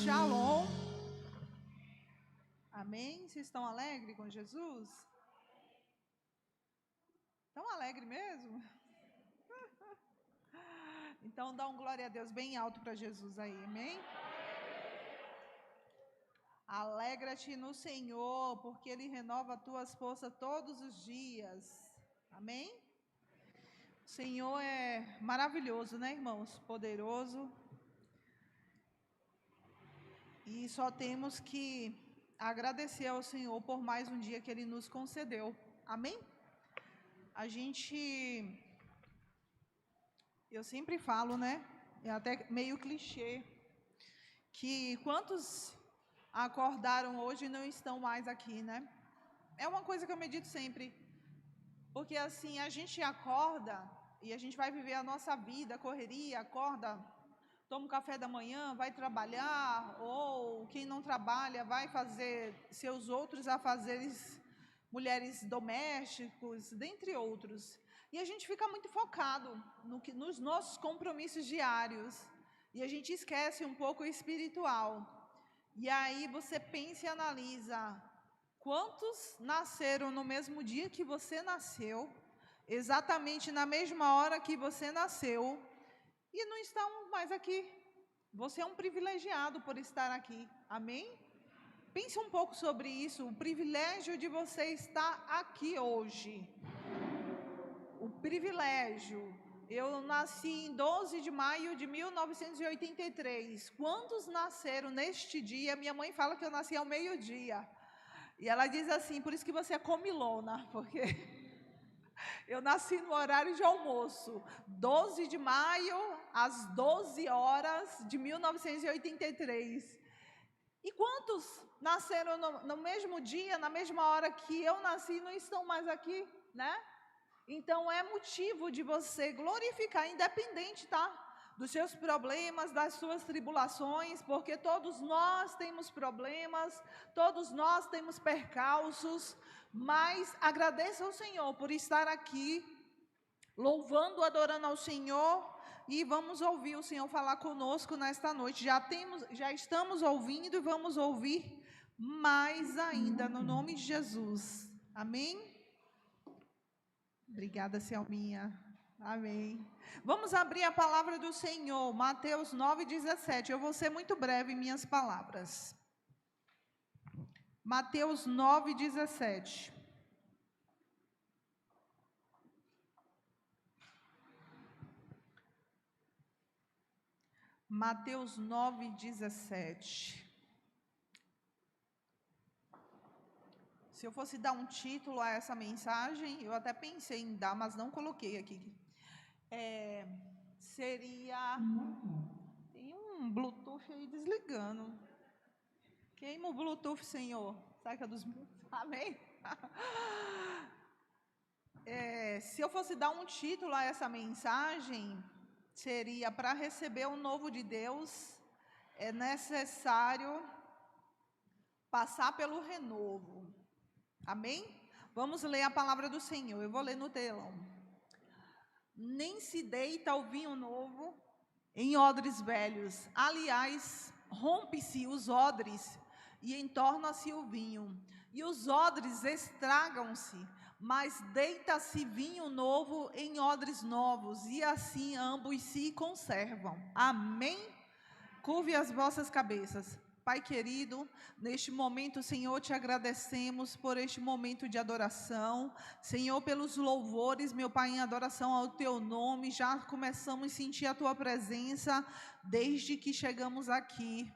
Shalom. Amém? Vocês estão alegres com Jesus? Estão alegres mesmo? Então dá um glória a Deus bem alto para Jesus aí, amém? Alegra-te no Senhor, porque Ele renova as tuas forças todos os dias. Amém? O Senhor é maravilhoso, né, irmãos? Poderoso. E só temos que agradecer ao Senhor por mais um dia que Ele nos concedeu. Amém? Eu sempre falo, né? É até meio clichê, que quantos acordaram hoje e não estão mais aqui, né? É uma coisa que eu medito sempre, porque assim, a gente acorda e a gente vai viver a nossa vida, correria, acorda, toma um café da manhã, vai trabalhar, ou quem não trabalha vai fazer seus outros afazeres, mulheres domésticos, dentre outros. E a gente fica muito focado nos nossos compromissos diários, e a gente esquece um pouco o espiritual. E aí você pensa e analisa, quantos nasceram no mesmo dia que você nasceu, exatamente na mesma hora que você nasceu, e não estão mais aqui. Você é um privilegiado por estar aqui, amém? Pense um pouco sobre isso, o privilégio de você estar aqui hoje. O privilégio. Eu nasci em 12 de maio de 1983. Quantos nasceram neste dia? Minha mãe fala que eu nasci ao meio-dia. E ela diz assim, por isso que você é comilona, porque eu nasci no horário de almoço, 12 de maio, às 12 horas de 1983. E quantos nasceram no mesmo dia, na mesma hora que eu nasci, e não estão mais aqui, né? Então é motivo de você glorificar, independente, tá? Dos seus problemas, das suas tribulações, porque todos nós temos problemas, todos nós temos percalços, mas agradeça ao Senhor por estar aqui, louvando, adorando ao Senhor, e vamos ouvir o Senhor falar conosco nesta noite. Já estamos ouvindo e vamos ouvir mais ainda, no nome de Jesus. Amém? Obrigada, Selminha. Amém. Vamos abrir a palavra do Senhor, Mateus 9:17. Eu vou ser muito breve em minhas palavras. Mateus 9:17. Mateus 9:17. Se eu fosse dar um título a essa mensagem, eu até pensei em dar, mas não coloquei aqui. Seria... Tem um Bluetooth aí desligando. Queima o Bluetooth, Senhor. Saca dos... Amém? Se eu fosse dar um título a essa mensagem, seria: para receber o novo de Deus, é necessário passar pelo renovo. Amém? Vamos ler a palavra do Senhor. Eu vou ler no telão. Nem se deita o vinho novo em odres velhos. Aliás, rompe-se os odres e entorna-se o vinho. E os odres estragam-se, mas deita-se vinho novo em odres novos, e assim ambos se conservam. Amém? Curve as vossas cabeças. Pai querido, neste momento, Senhor, te agradecemos por este momento de adoração. Senhor, pelos louvores, meu Pai, em adoração ao Teu nome. Já começamos a sentir a Tua presença desde que chegamos aqui.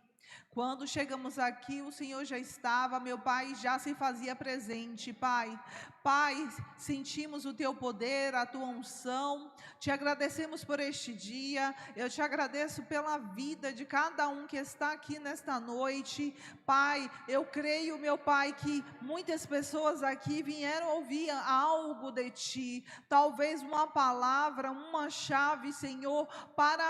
Quando chegamos aqui, o Senhor já estava, meu Pai, já se fazia presente, Pai. Pai, sentimos o Teu poder, a Tua unção. Te agradecemos por este dia. Eu te agradeço pela vida de cada um que está aqui nesta noite. Pai, eu creio, meu Pai, que muitas pessoas aqui vieram ouvir algo de Ti. Talvez uma palavra, uma chave, Senhor, para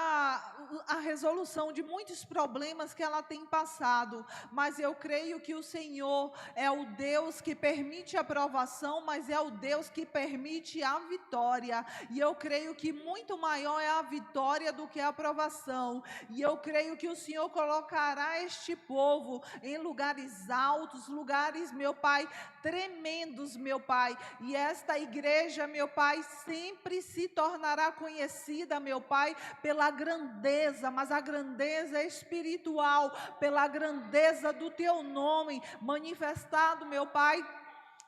a resolução de muitos problemas que ela tem passado, mas eu creio que o Senhor é o Deus que permite a provação, mas é o Deus que permite a vitória, e eu creio que muito maior é a vitória do que a provação, e eu creio que o Senhor colocará este povo em lugares altos, lugares, meu Pai, tremendos, meu Pai, e esta igreja, meu Pai, sempre se tornará conhecida, meu Pai, pela grandeza, mas a grandeza espiritual, pela grandeza do Teu nome manifestado, meu Pai,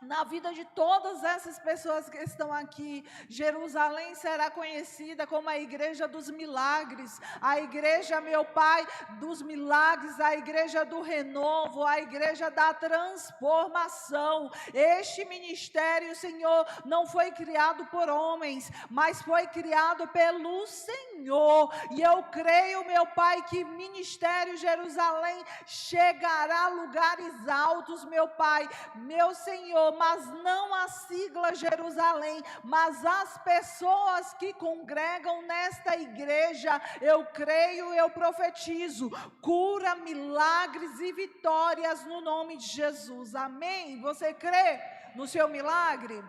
na vida de todas essas pessoas que estão aqui. Jerusalém será conhecida como a igreja dos milagres, a igreja, meu Pai, dos milagres, a igreja do renovo, a igreja da transformação. Este ministério, Senhor, não foi criado por homens, mas foi criado pelo Senhor, e eu creio, meu Pai, que ministério Jerusalém chegará a lugares altos, meu Pai, meu Senhor, mas não a sigla Jerusalém, mas as pessoas que congregam nesta igreja. Eu creio, eu profetizo cura, milagres e vitórias no nome de Jesus, amém? Você crê no seu milagre?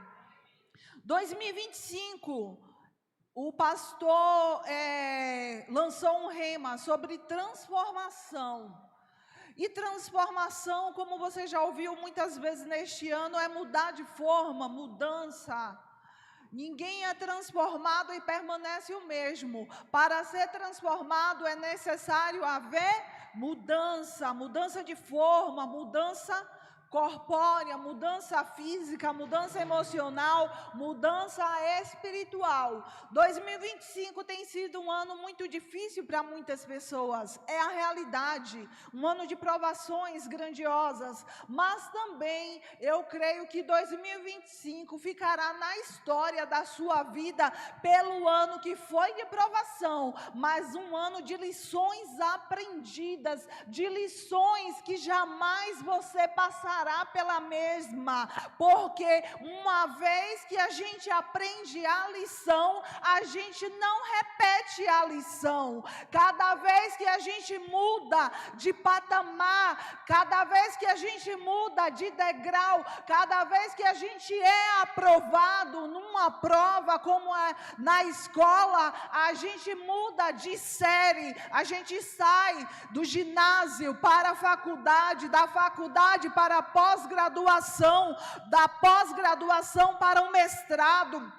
2025, o pastor lançou um rema sobre transformação. E transformação, como você já ouviu muitas vezes neste ano, é mudar de forma, mudança. Ninguém é transformado e permanece o mesmo. Para ser transformado é necessário haver mudança, mudança de forma, mudança corpórea, mudança física, mudança emocional, mudança espiritual. 2025 tem sido um ano muito difícil para muitas pessoas, é a realidade, um ano de provações grandiosas, mas também eu creio que 2025 ficará na história da sua vida pelo ano que foi de provação, mas um ano de lições aprendidas, de lições que jamais você passará pela mesma, porque uma vez que a gente aprende a lição, a gente não repete a lição. Cada vez que a gente muda de patamar, cada vez que a gente muda de degrau, cada vez que a gente é aprovado numa prova como é na escola, a gente muda de série, a gente sai do ginásio para a faculdade, da faculdade para a pós-graduação, da pós-graduação para o mestrado,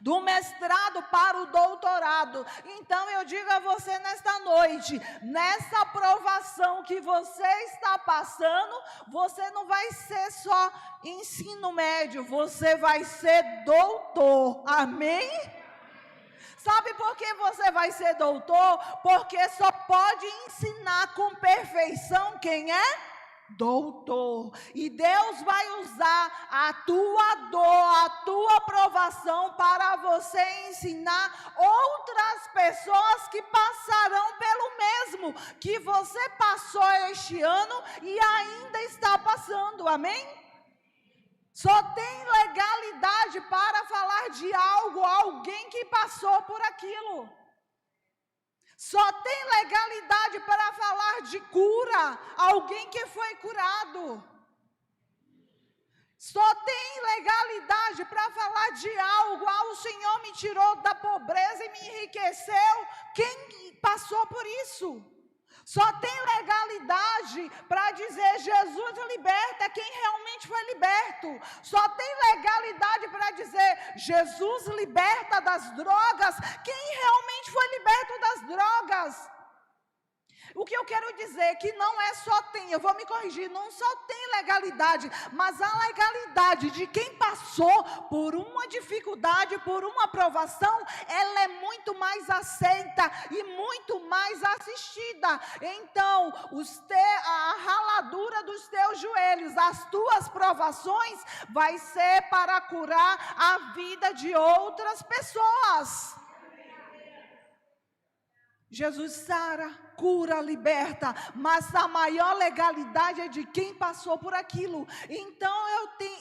do mestrado para o doutorado. Então eu digo a você nesta noite, nessa aprovação que você está passando, você não vai ser só ensino médio, você vai ser doutor, amém? Sabe por que você vai ser doutor? Porque só pode ensinar com perfeição quem é doutor, e Deus vai usar a tua dor, a tua provação para você ensinar outras pessoas que passarão pelo mesmo que você passou este ano e ainda está passando, amém? Só tem legalidade para falar de algo, alguém que passou por aquilo. Só tem legalidade para falar de cura, alguém que foi curado. Só tem legalidade para falar de algo, o Senhor me tirou da pobreza e me enriqueceu, quem passou por isso. Só tem legalidade para dizer Jesus liberta quem realmente foi liberto. Só tem legalidade para dizer Jesus liberta das drogas quem realmente foi liberto das drogas. O que eu quero dizer é que não é só tem, eu vou me corrigir, não só tem legalidade, mas a legalidade de quem passou por uma dificuldade, por uma provação, ela é muito mais aceita e muito mais assistida. Então, a raladura dos teus joelhos, as tuas provações, vai ser para curar a vida de outras pessoas. Jesus sara, cura, liberta, mas a maior legalidade é de quem passou por aquilo. Então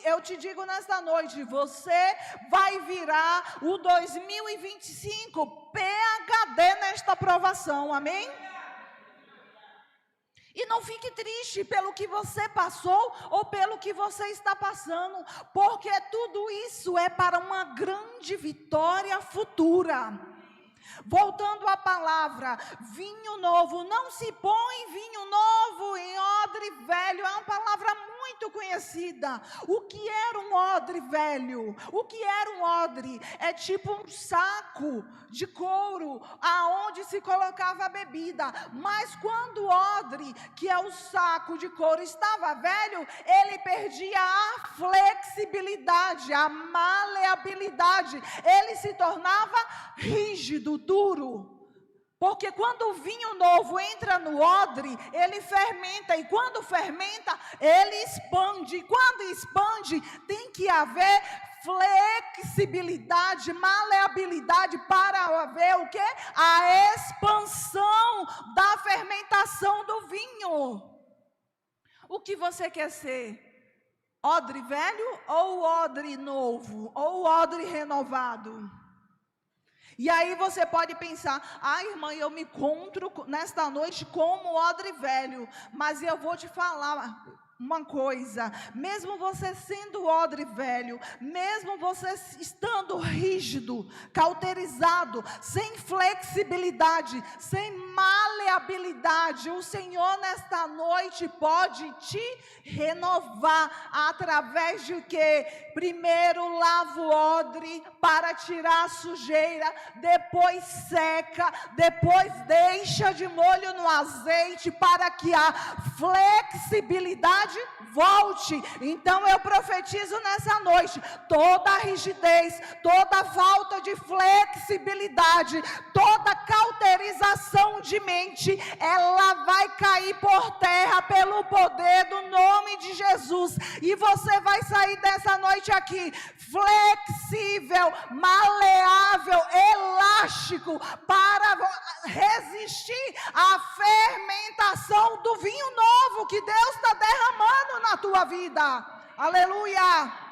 eu te digo nesta noite, você vai virar o 2025 PhD nesta provação, amém? não fique triste pelo que você passou ou pelo que você está passando, porque tudo isso é para uma grande vitória futura. Voltando à palavra, vinho novo, não se põe vinho novo em odre velho, é uma palavra muito conhecida. O que era um odre velho? O que era um odre? É tipo um saco de couro, aonde se colocava a bebida, mas quando o odre, que é o saco de couro, estava velho, ele perdia a flexibilidade, a maleabilidade, ele se tornava rígido, duro. Porque quando o vinho novo entra no odre, ele fermenta, e quando fermenta, ele expande, e quando expande, tem que haver flexibilidade, maleabilidade para haver o quê? A expansão da fermentação do vinho. O que você quer ser? Odre velho ou odre novo? Ou odre renovado? E aí você pode pensar, irmã, eu me encontro nesta noite como odre velho, mas eu vou te falar uma coisa, mesmo você sendo odre velho, mesmo você estando rígido, cauterizado, sem flexibilidade, sem maleabilidade, o Senhor nesta noite pode te renovar através de quê? Primeiro lava o odre para tirar a sujeira, depois seca, depois deixa de molho no azeite para que a flexibilidade volte. Então eu profetizo nessa noite, toda a rigidez, toda a falta de flexibilidade, toda cauterização de mente, ela vai cair por terra pelo poder do nome de Jesus, e você vai sair dessa noite aqui flexível, maleável, elástico, para resistir à fermentação do vinho novo que Deus está derramando na tua vida. Aleluia!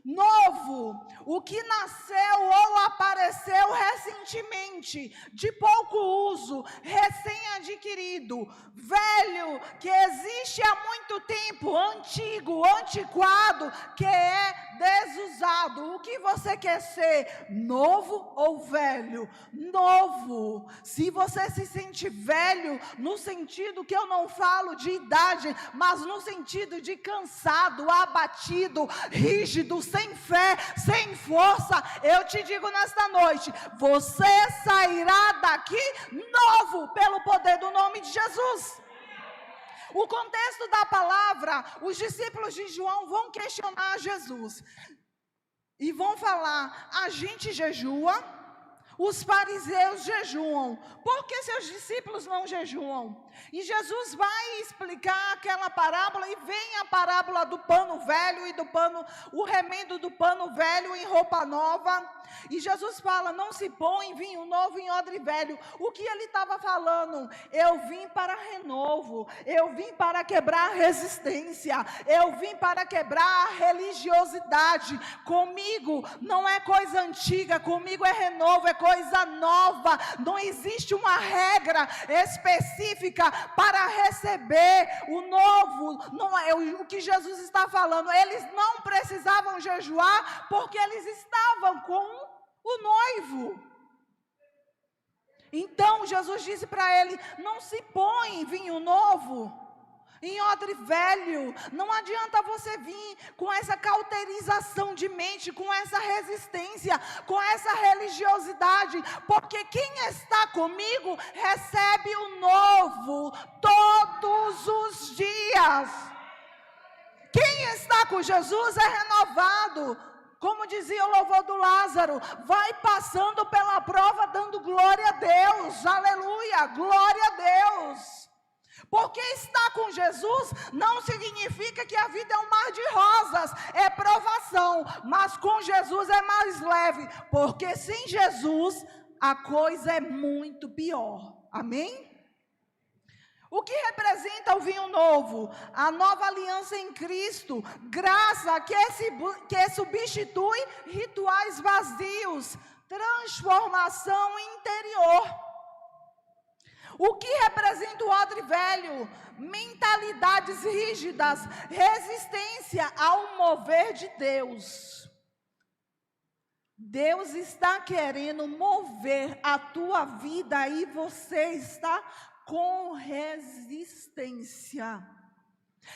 Novo, o que nasceu ou apareceu recentemente, de pouco uso, recém-adquirido, velho, que existe há muito tempo, antigo, antiquado, que é desusado. O que você quer ser? Novo ou velho? Novo. Se você se sente velho, no sentido que eu não falo de idade, mas no sentido de cansado, abatido, rígido, sem fé, sem força, eu te digo nesta noite, você sairá daqui novo pelo poder do nome de Jesus. O contexto da palavra, os discípulos de João vão questionar Jesus e vão falar: a gente jejua, os fariseus jejuam, por que seus discípulos não jejuam? E Jesus vai explicar aquela parábola, e vem a parábola do pano velho e do pano, o remendo do pano velho em roupa nova. E Jesus fala: não se põe vinho novo em odre velho. O que ele estava falando? Eu vim para renovo, eu vim para quebrar a resistência, eu vim para quebrar a religiosidade. Comigo não é coisa antiga, comigo é renovo, é coisa nova. Não existe uma regra específica para receber o novo. Não é o que Jesus está falando. Eles não precisavam jejuar porque eles estavam com o noivo. Então Jesus disse para ele: não se põe vinho novo em odre velho. Não adianta você vir com essa cauterização de mente, com essa resistência, com essa religiosidade, porque quem está comigo recebe o novo todos os dias. Quem está com Jesus é renovado. Como dizia o louvor do Lázaro, vai passando pela prova dando glória a Deus. Aleluia, glória a Deus. Porque estar com Jesus não significa que a vida é um mar de rosas, é provação, mas com Jesus é mais leve, porque sem Jesus a coisa é muito pior. Amém? O que representa o vinho novo? A nova aliança em Cristo, graça que substitui rituais vazios, transformação interior. O que representa o odre velho? Mentalidades rígidas, resistência ao mover de Deus. Deus está querendo mover a tua vida e você está com resistência.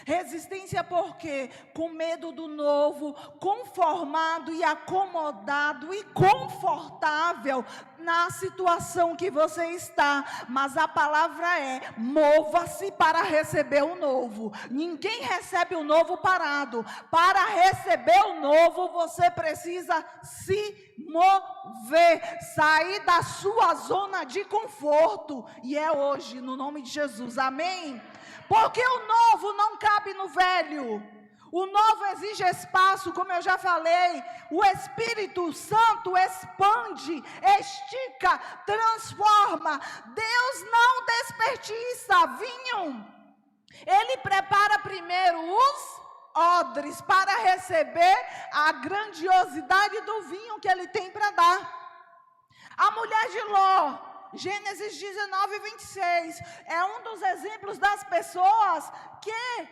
Resistência por quê? Com medo do novo, conformado e acomodado e confortável na situação que você está. Mas a palavra é: mova-se para receber o novo. Ninguém recebe o novo parado. Para receber o novo, você precisa se mover, sair da sua zona de conforto. E é hoje, no nome de Jesus, amém? Porque o novo não cabe no velho. O novo exige espaço, como eu já falei. O Espírito Santo expande, estica, transforma. Deus não desperdiça vinho. Ele prepara primeiro os odres para receber a grandiosidade do vinho que ele tem para dar. A mulher de Ló, Gênesis 19, 26, é um dos exemplos das pessoas que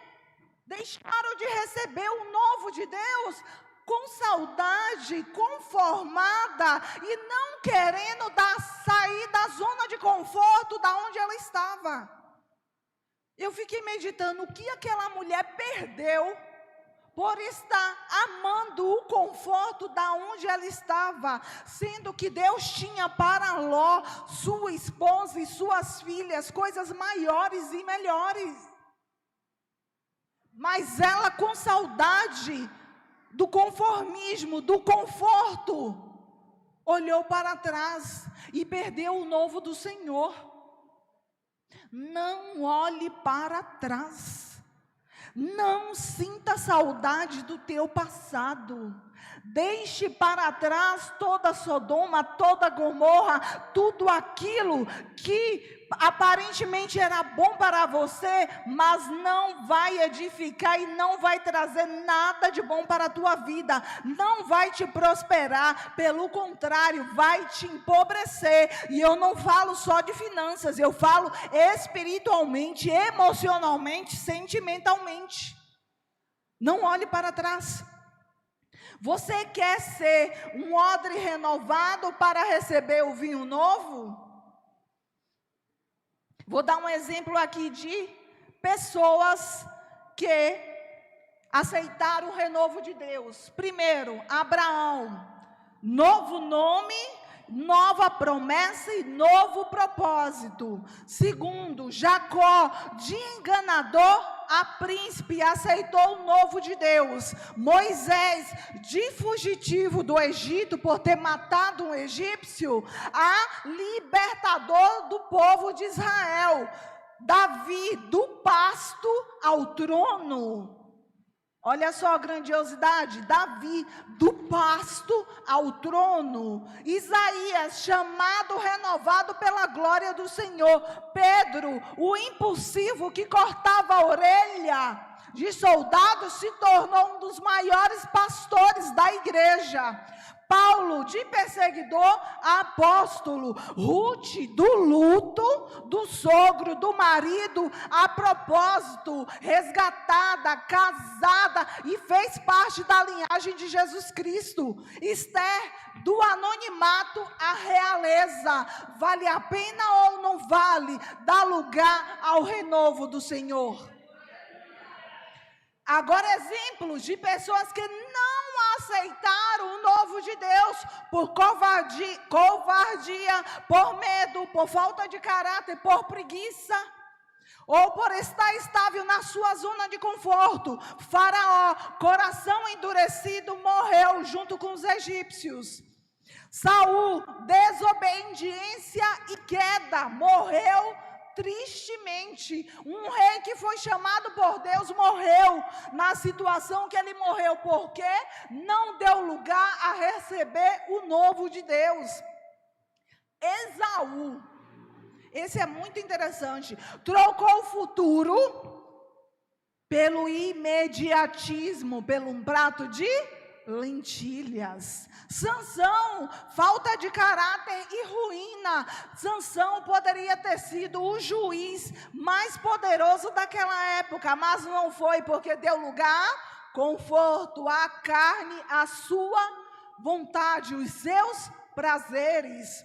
deixaram de receber o novo de Deus com saudade, conformada e não querendo sair da zona de conforto da onde ela estava. Eu fiquei meditando o que aquela mulher perdeu por estar amando o conforto da onde ela estava, sendo que Deus tinha para Ló, sua esposa e suas filhas, coisas maiores e melhores. Mas ela, com saudade do conformismo, do conforto, olhou para trás e perdeu o novo do Senhor. Não olhe para trás. Não sinta saudade do teu passado. Deixe para trás toda Sodoma, toda Gomorra, tudo aquilo que aparentemente era bom para você, mas não vai edificar e não vai trazer nada de bom para a tua vida. Não vai te prosperar, pelo contrário, vai te empobrecer. E eu não falo só de finanças, eu falo espiritualmente, emocionalmente, sentimentalmente. Não olhe para trás. Você quer ser um odre renovado para receber o vinho novo? Vou dar um exemplo aqui de pessoas que aceitaram o renovo de Deus. Primeiro, Abraão, novo nome, nova promessa e novo propósito. Segundo, Jacó, de enganador a príncipe, aceitou o novo de Deus. Moisés, de fugitivo do Egito por ter matado um egípcio, a libertador do povo de Israel. Davi, do pasto ao trono. Olha só a grandiosidade, Davi, do pasto ao trono. Isaías, chamado, renovado pela glória do Senhor. Pedro, o impulsivo que cortava a orelha de soldados, se tornou um dos maiores pastores da igreja. Paulo, de perseguidor a apóstolo. Ruth, do luto do sogro, do marido, a propósito, resgatada, casada e fez parte da linhagem de Jesus Cristo. Esther, do anonimato à realeza. Vale a pena ou não vale? Dá lugar ao renovo do Senhor. Agora, exemplos de pessoas que não aceitaram o novo de Deus por covardia, por medo, por falta de caráter, por preguiça, ou por estar estável na sua zona de conforto. Faraó, coração endurecido, morreu junto com os egípcios. Saul, desobediência e queda, morreu tristemente. Um rei que foi chamado por Deus morreu na situação que ele morreu, porque não deu lugar a receber o novo de Deus. Esaú, esse é muito interessante, trocou o futuro pelo imediatismo, pelo um prato de lentilhas. Sansão, falta de caráter e ruína. Sansão poderia ter sido o juiz mais poderoso daquela época, mas não foi, porque deu lugar, conforto à carne, à sua vontade, os seus prazeres.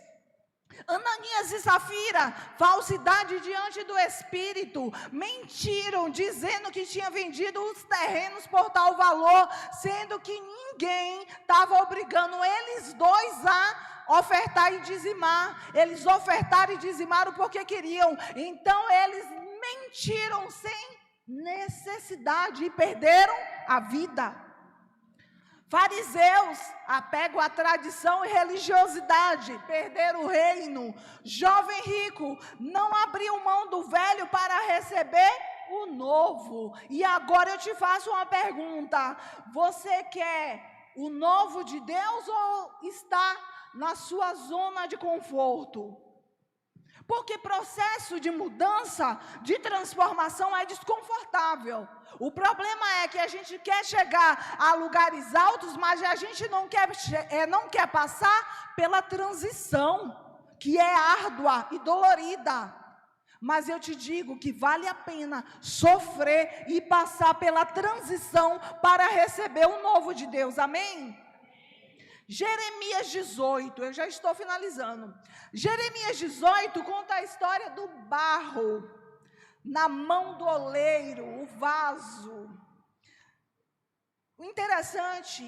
Ananias e Safira, falsidade diante do Espírito, mentiram dizendo que tinha vendido os terrenos por tal valor, sendo que ninguém estava obrigando eles dois a ofertar e dizimar. Eles ofertaram e dizimaram porque queriam, então eles mentiram sem necessidade e perderam a vida. Fariseus, apego à tradição e religiosidade, perderam o reino. Jovem rico, não abriu mão do velho para receber o novo. E agora eu te faço uma pergunta: você quer o novo de Deus ou está na sua zona de conforto? Porque processo de mudança, de transformação é desconfortável. O problema é que a gente quer chegar a lugares altos, mas a gente não quer passar pela transição, que é árdua e dolorida. Mas eu te digo que vale a pena sofrer e passar pela transição para receber o novo de Deus. Amém? Jeremias 18, eu já estou finalizando. Jeremias 18 conta a história do barro na mão do oleiro, o vaso. O interessante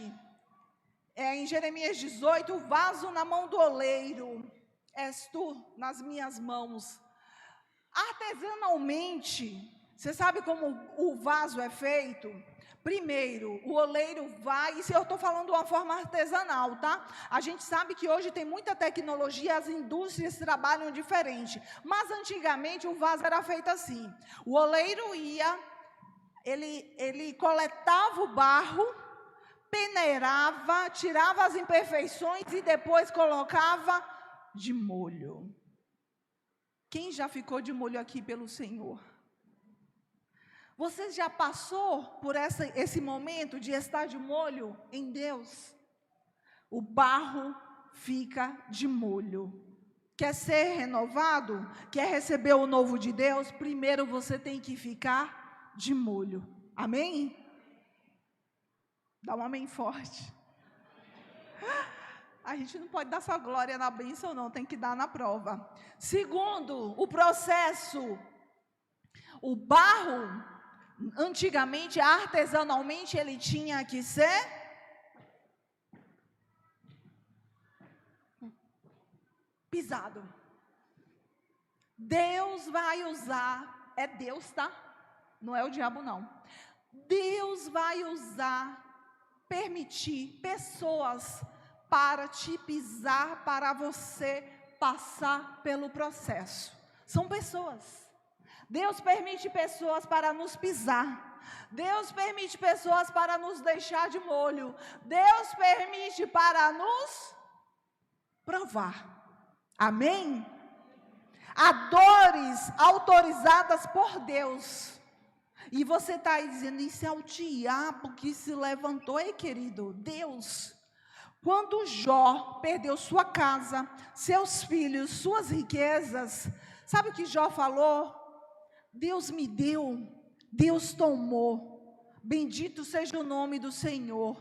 é em Jeremias 18, o vaso na mão do oleiro, és tu nas minhas mãos. Artesanalmente, você sabe como o vaso é feito? Primeiro, o oleiro vai, e se eu estou falando de uma forma artesanal, tá? A gente sabe que hoje tem muita tecnologia, as indústrias trabalham diferente, mas antigamente o vaso era feito assim. O oleiro ia, ele coletava o barro, peneirava, tirava as imperfeições e depois colocava de molho. Quem já ficou de molho aqui pelo Senhor? Você já passou por esse momento de estar de molho em Deus? O barro fica de molho. Quer ser renovado? Quer receber o novo de Deus? Primeiro você tem que ficar de molho. Amém? Dá um amém forte. A gente não pode dar só glória na bênção, não. Tem que dar na prova. Segundo, o processo. O barro, antigamente, artesanalmente, ele tinha que ser pisado. Deus vai usar, é Deus, tá? Não é o diabo, não. Deus vai usar, permitir pessoas para te pisar, para você passar pelo processo. São pessoas. Deus permite pessoas para nos pisar. Deus permite pessoas para nos deixar de molho. Deus permite para nos provar. Amém? Há dores autorizadas por Deus. E você está aí dizendo, isso é o diabo que se levantou. Ei, querido, Deus. Quando Jó perdeu sua casa, seus filhos, suas riquezas, sabe o que Jó falou? Deus me deu, Deus tomou, bendito seja o nome do Senhor.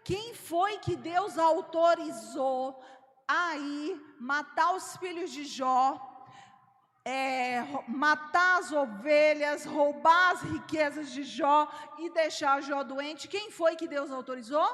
Quem foi que Deus autorizou a ir matar os filhos de Jó, matar as ovelhas, roubar as riquezas de Jó e deixar Jó doente? Quem foi que Deus autorizou?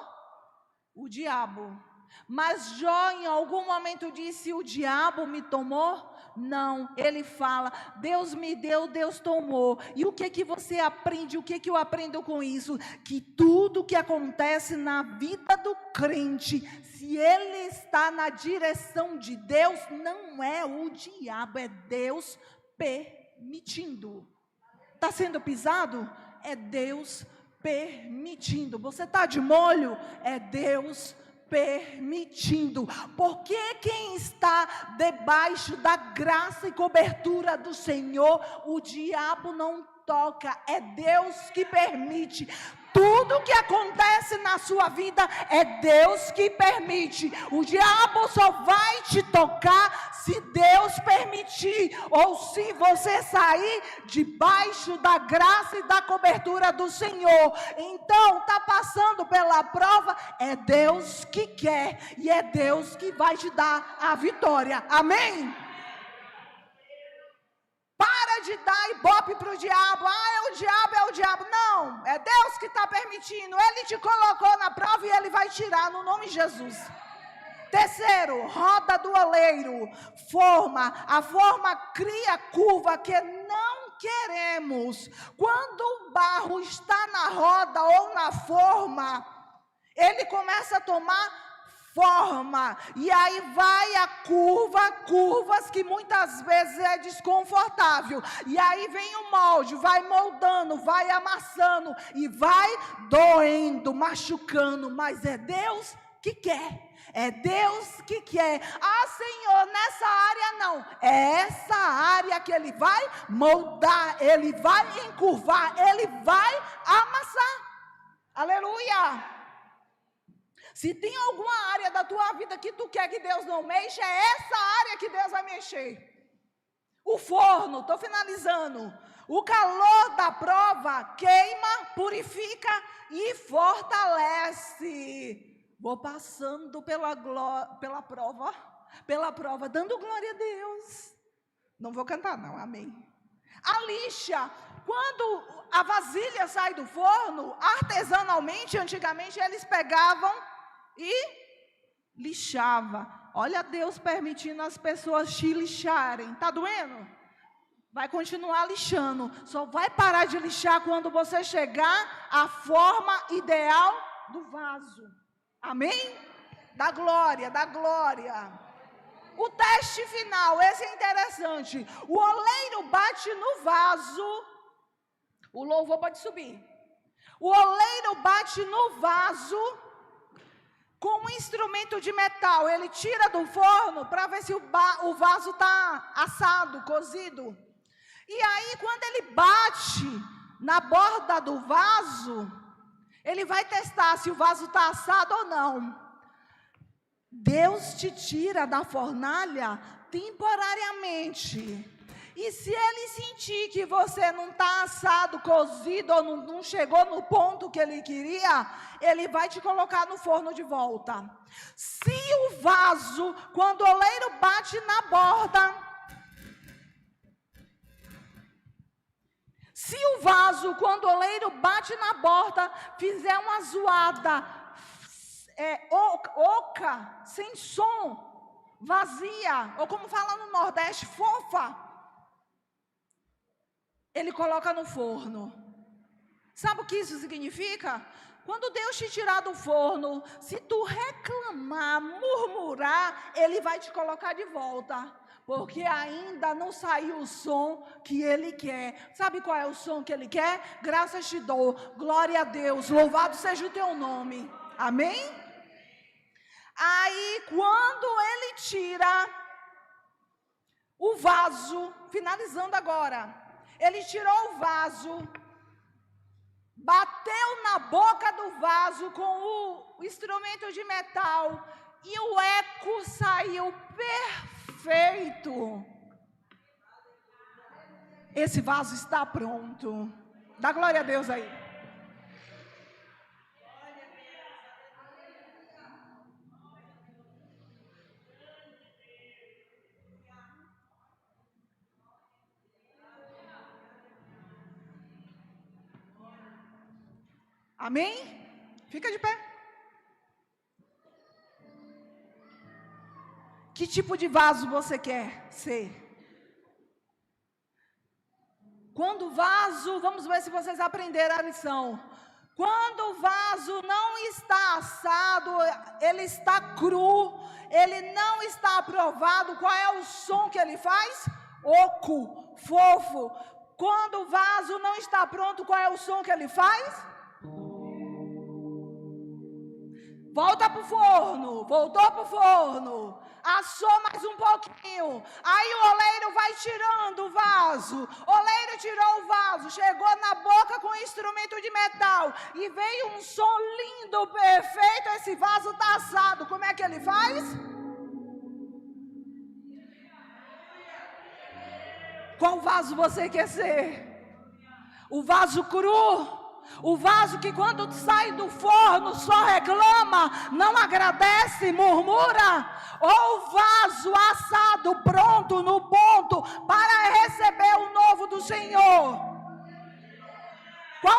O diabo. Mas Jó em algum momento disse, o diabo me tomou? Não, ele fala, Deus me deu, Deus tomou. E o que você aprende? O que eu aprendo com isso? Que tudo que acontece na vida do crente, se ele está na direção de Deus, não é o diabo, é Deus permitindo. Está sendo pisado? É Deus permitindo. Você está de molho? É Deus permitindo, porque quem está debaixo da graça e cobertura do Senhor, o diabo não toca, é Deus que permite. Tudo tudo que acontece na sua vida é Deus que permite. O diabo só vai te tocar se Deus permitir, ou se você sair debaixo da graça e da cobertura do Senhor. Então, está passando pela prova, é Deus que quer, e é Deus que vai te dar a vitória. Amém? Para de dar ibope para o diabo. É o diabo, é o diabo. Não, é Deus que está permitindo. Ele te colocou na prova e Ele vai tirar no nome de Jesus. Terceiro, roda do oleiro. A forma cria curva que não queremos. Quando o barro está na roda ou na forma, ele começa a tomar forma, e aí vai a curvas que muitas vezes é desconfortável, e aí vem o molde, vai moldando, vai amassando, e vai doendo, machucando, mas é Deus que quer. É Deus que quer. Ah, Senhor, nessa área não. É essa área que Ele vai moldar, Ele vai encurvar, Ele vai amassar. Aleluia. Se tem alguma área da tua vida que tu quer que Deus não mexa, é essa área que Deus vai mexer. O forno, estou finalizando. O calor da prova queima, purifica e fortalece. Vou passando pela prova, dando glória a Deus. Não vou cantar não, amém. A lixa, quando a vasilha sai do forno, artesanalmente, antigamente, eles pegavam e lixava. Olha Deus permitindo as pessoas te lixarem. Está doendo? Vai continuar lixando. Só vai parar de lixar quando você chegar à forma ideal do vaso. Amém? Da glória, da glória. O teste final, esse é interessante. O oleiro bate no vaso. O louvor pode subir. O oleiro bate no vaso com um instrumento de metal. Ele tira do forno para ver se o vaso está assado, cozido. E aí, quando ele bate na borda do vaso, ele vai testar se o vaso está assado ou não. Deus te tira da fornalha temporariamente. E se Ele sentir que você não está assado, cozido, ou não chegou no ponto que Ele queria, Ele vai te colocar no forno de volta. Se o vaso, quando o oleiro bate na borda, fizer uma zoada, oca, sem som, vazia, ou como fala no Nordeste, fofa, Ele coloca no forno. Sabe o que isso significa? Quando Deus te tirar do forno, se tu reclamar, murmurar, Ele vai te colocar de volta. Porque ainda não saiu o som que Ele quer. Sabe qual é o som que Ele quer? Graças te dou, glória a Deus, louvado seja o teu nome. Amém? Aí, quando Ele tira o vaso, finalizando agora, Ele tirou o vaso, bateu na boca do vaso com o instrumento de metal, e o eco saiu perfeito. Esse vaso está pronto. Dá glória a Deus aí. Amém? Fica de pé. Que tipo de vaso você quer ser? Quando o vaso, vamos ver se vocês aprenderam a lição. Quando o vaso não está assado, ele está cru, ele não está aprovado, qual é o som que ele faz? Oco, fofo. Quando o vaso não está pronto, qual é o som que ele faz? volta para o forno, voltou para o forno, assou mais um pouquinho, aí o oleiro vai tirando o vaso, oleiro tirou o vaso, chegou na boca com o instrumento de metal, e veio um som lindo, perfeito, esse vaso está assado, como é que ele faz? Qual vaso você quer ser? O vaso cru? O vaso que quando sai do forno só reclama, não agradece, murmura? Ou o vaso assado, pronto, no ponto, para receber o novo do Senhor?